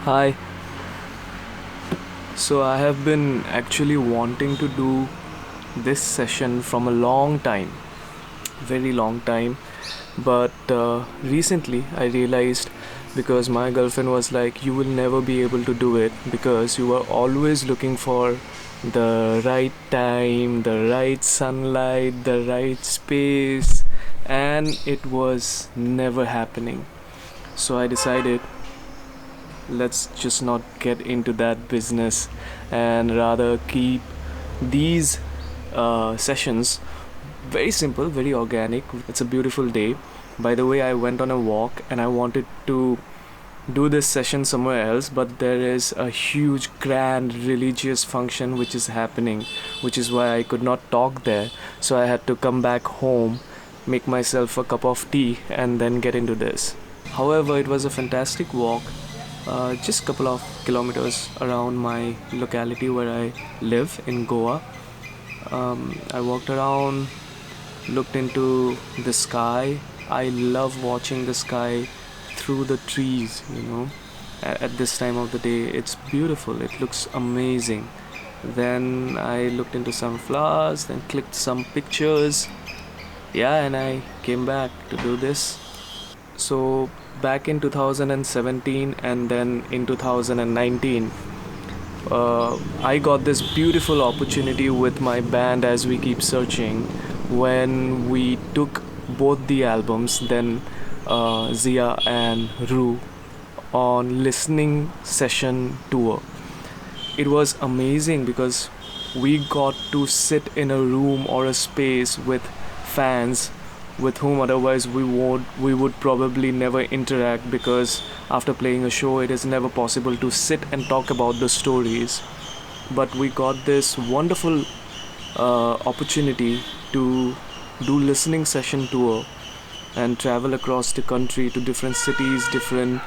Hi. So I have been actually wanting to do this session from a long time, very long time. But recently I realized, because my girlfriend was like, you will never be able to do it because you are always looking for the right time, the right sunlight, the right space, and it was never happening. So I decided, let's just not get into that business and rather keep these sessions very simple, very organic. It's a beautiful day. By the way, I went on a walk and I wanted to do this session somewhere else, but there is a huge grand religious function which is happening, which is why I could not talk there. So I had to come back home, make myself a cup of tea, and then get into this. However, it was a fantastic walk, just a couple of kilometers around my locality where I live in Goa. I walked around, looked into the sky. I love watching the sky through the trees, at this time of the day. It's beautiful, it looks amazing. Then I looked into some flowers, then clicked some pictures. Yeah, and I came back to do this. So, back in 2017 and then in 2019, I got this beautiful opportunity with my band As We Keep Searching when we took both the albums, then Zia and Rue, on listening session tour. It was amazing because we got to sit in a room or a space with fans with whom otherwise we would probably never interact, because after playing a show it is never possible to sit and talk about the stories. But we got this wonderful opportunity to do listening session tour and travel across the country to different cities, different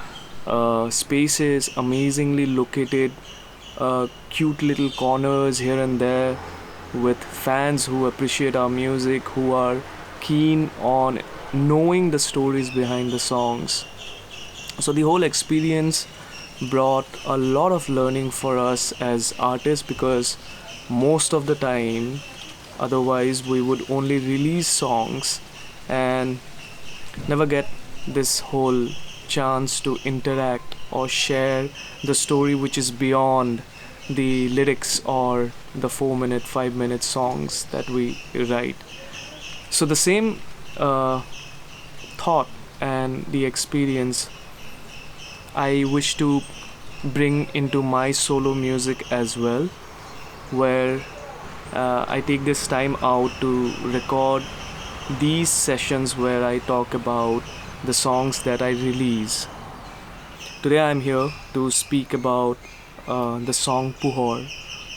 spaces, amazingly located, cute little corners here and there, with fans who appreciate our music, who are keen on knowing the stories behind the songs. So the whole experience brought a lot of learning for us as artists, because most of the time, otherwise, we would only release songs and never get this whole chance to interact or share the story which is beyond the lyrics or the 4 minute, 5 minute songs that we write. So, the same thought and the experience I wish to bring into my solo music as well, where I take this time out to record these sessions where I talk about the songs that I release. Today I'm here to speak about the song Puhor,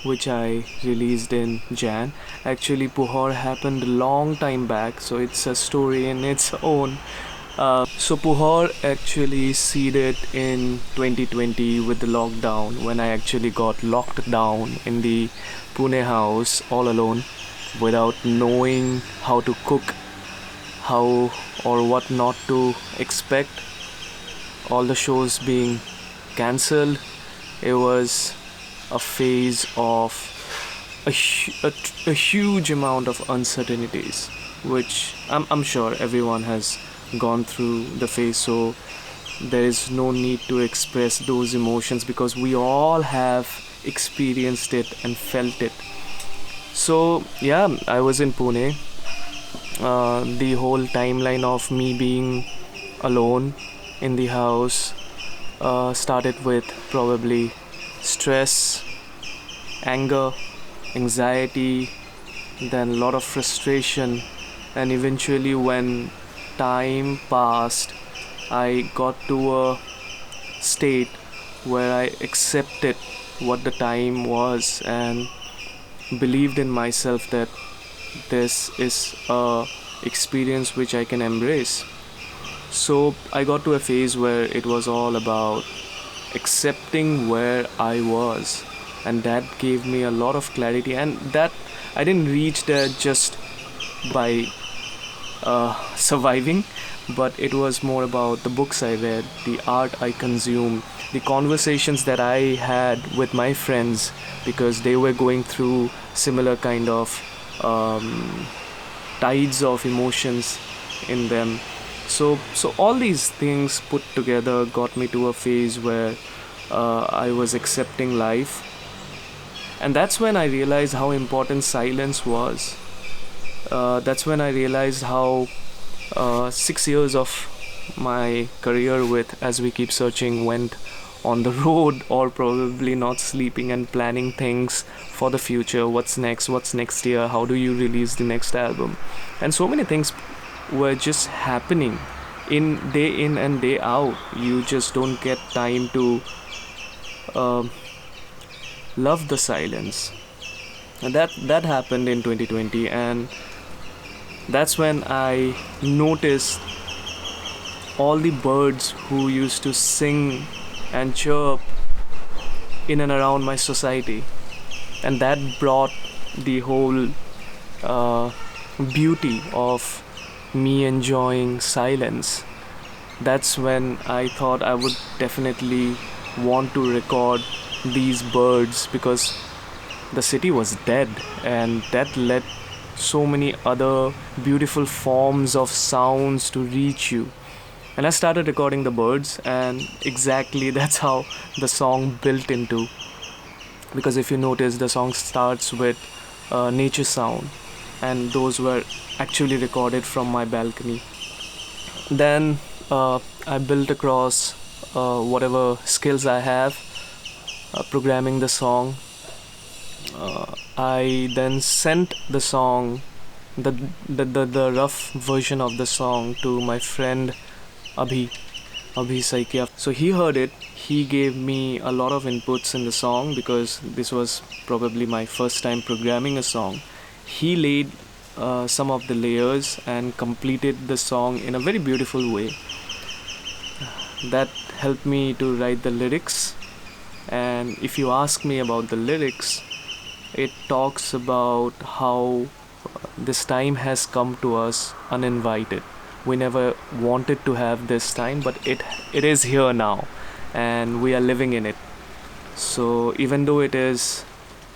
which I released in Jan. Actually, Puhor happened a long time back, so it's a story in its own. So Puhor actually seeded in 2020 with the lockdown, when I actually got locked down in the Pune house all alone without knowing how to cook, how or what not to expect. All the shows being cancelled. It was a phase of a huge amount of uncertainties, which I'm sure everyone has gone through the phase. So there is no need to express those emotions because we all have experienced it and felt it. So yeah, I was in Pune. The whole timeline of me being alone in the house started with probably stress, anger, anxiety, then a lot of frustration, and eventually, when time passed, I got to a state where I accepted what the time was and believed in myself that this is a experience which I can embrace. So I got to a phase where it was all about accepting where I was, and that gave me a lot of clarity. And that I didn't reach there just by surviving, but it was more about the books I read, the art I consumed, the conversations that I had with my friends because they were going through similar kind of um, tides of emotions in them. So all these things put together got me to a phase where I was accepting life, and that's when I realized how important silence was. That's when I realized how 6 years of my career with As We Keep Searching went on the road, or probably not sleeping and planning things for the future. What's next year, how do you release the next album, and so many things were just happening in and day out. You just don't get time to uh, love the silence. And that happened in 2020, and that's when I noticed all the birds who used to sing and chirp in and around my society, and that brought the whole uh, beauty of me enjoying silence. That's when I thought I would definitely want to record these birds, because the city was dead, and that let so many other beautiful forms of sounds to reach you. And I started recording the birds, and exactly that's how the song built into. Because if you notice, the song starts with nature sound, and those were actually recorded from my balcony. Then I built across whatever skills I have programming the song. I then sent the song, the rough version of the song, to my friend Abhi Saikia. So he heard it. He gave me a lot of inputs in the song because this was probably my first time programming a song. He laid some of the layers and completed the song in a very beautiful way. That helped me to write the lyrics. And if you ask me about the lyrics, it talks about how this time has come to us uninvited. We never wanted to have this time, but it is here now, and we are living in it. So even though it is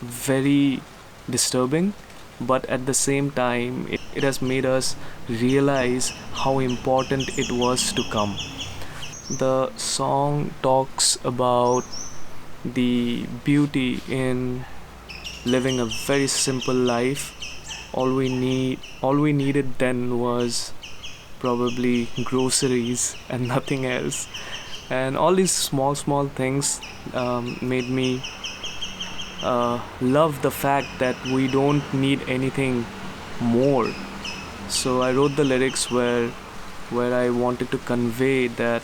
very disturbing, but at the same time it has made us realize how important it was to come. The song talks about the beauty in living a very simple life. All we needed then was probably groceries and nothing else. And all these small things made me love the fact that we don't need anything more. So I wrote the lyrics where I wanted to convey that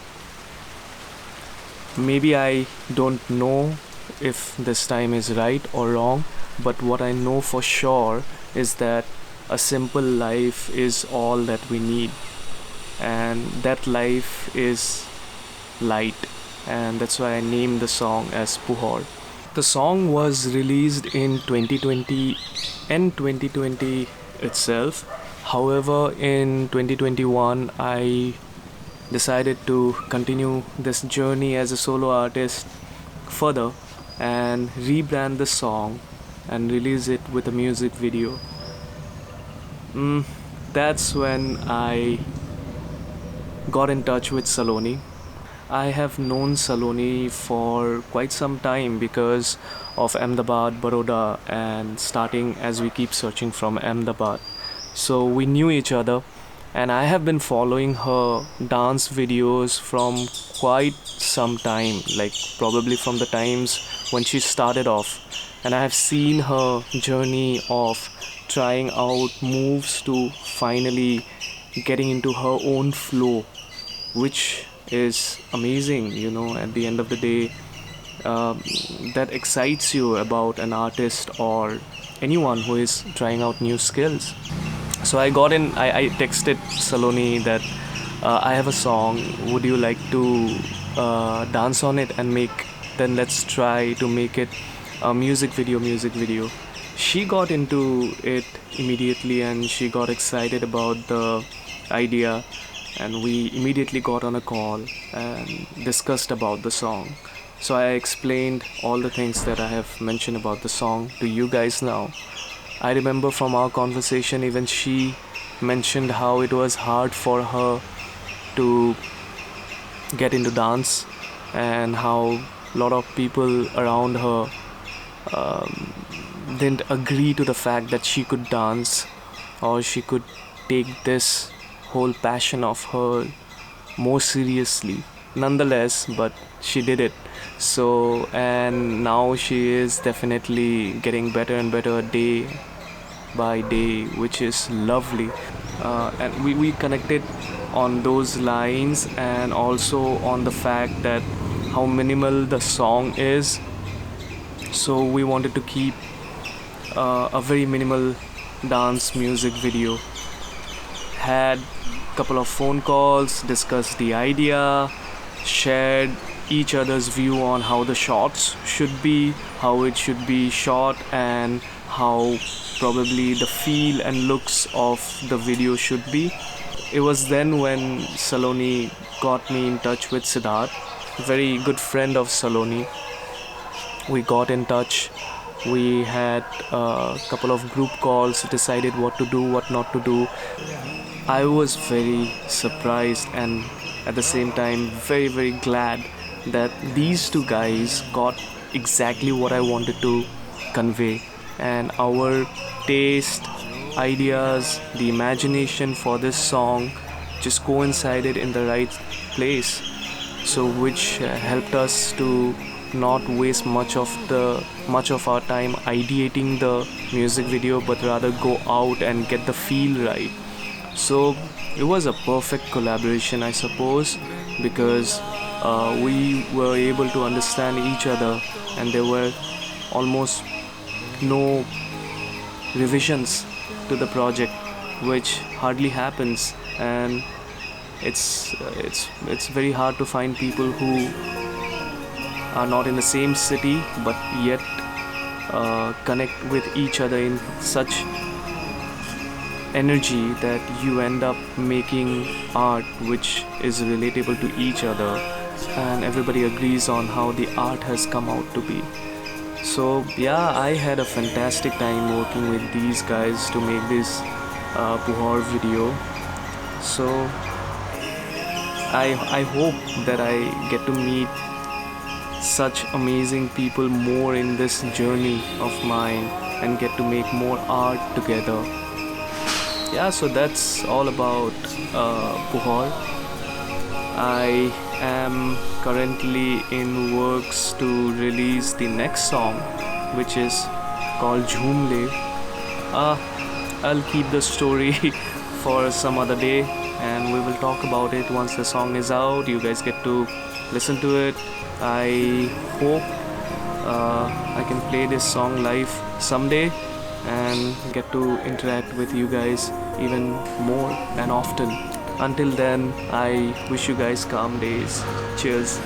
maybe I don't know if this time is right or wrong, but what I know for sure is that a simple life is all that we need, and that life is light, and that's why I named the song as Puhor. The song was released in 2020 and 2020 itself. However, in 2021 I decided to continue this journey as a solo artist further and rebrand the song and release it with a music video. That's when I got in touch with Saloni. I have known Saloni for quite some time because of Ahmedabad, Baroda, and starting As We Keep Searching from Ahmedabad. So we knew each other, and I have been following her dance videos from quite some time, like probably from the times when she started off. And I have seen her journey of trying out moves to finally getting into her own flow, which is amazing, at the end of the day. That excites you about an artist or anyone who is trying out new skills. So I texted Saloni that I have a song, would you like to dance on it and then let's try to make it a music video. She got into it immediately and she got excited about the idea, and we immediately got on a call and discussed about the song. So I explained all the things that I have mentioned about the song to you guys now. I remember from our conversation, even she mentioned how it was hard for her to get into dance, and how a lot of people around her didn't agree to the fact that she could dance, or she could take this whole passion of her more seriously. Nonetheless, but she did it. So, and now she is definitely getting better and better day by day, which is lovely. And we connected on those lines, and also on the fact that how minimal the song is. So we wanted to keep a very minimal dance music video. Had couple of phone calls, discussed the idea, shared each other's view on how the shots should be, how it should be shot, and how probably the feel and looks of the video should be. It was then when Saloni got me in touch with Siddharth, very good friend of Saloni. We got in touch. We had a couple of group calls, decided what to do, what not to do. I was very surprised and at the same time very, very glad that these two guys got exactly what I wanted to convey. And our taste, ideas, the imagination for this song just coincided in the right place. So which helped us to not waste much of our time ideating the music video, but rather go out and get the feel right. So it was a perfect collaboration, I suppose, because we were able to understand each other, and there were almost no revisions to the project, which hardly happens. And it's very hard to find people who are not in the same city but yet connect with each other in such energy that you end up making art which is relatable to each other, and everybody agrees on how the art has come out to be. So yeah, I had a fantastic time working with these guys to make this Puhor video. So I hope that I get to meet such amazing people more in this journey of mine and get to make more art together. Yeah, so that's all about Puhor. I am currently in works to release the next song, which is called Jhoom Le. I'll keep the story for some other day, and we will talk about it once the song is out. You guys get to listen to it. I hope I can play this song live someday and get to interact with you guys even more and often. Until then, I wish you guys calm days. Cheers.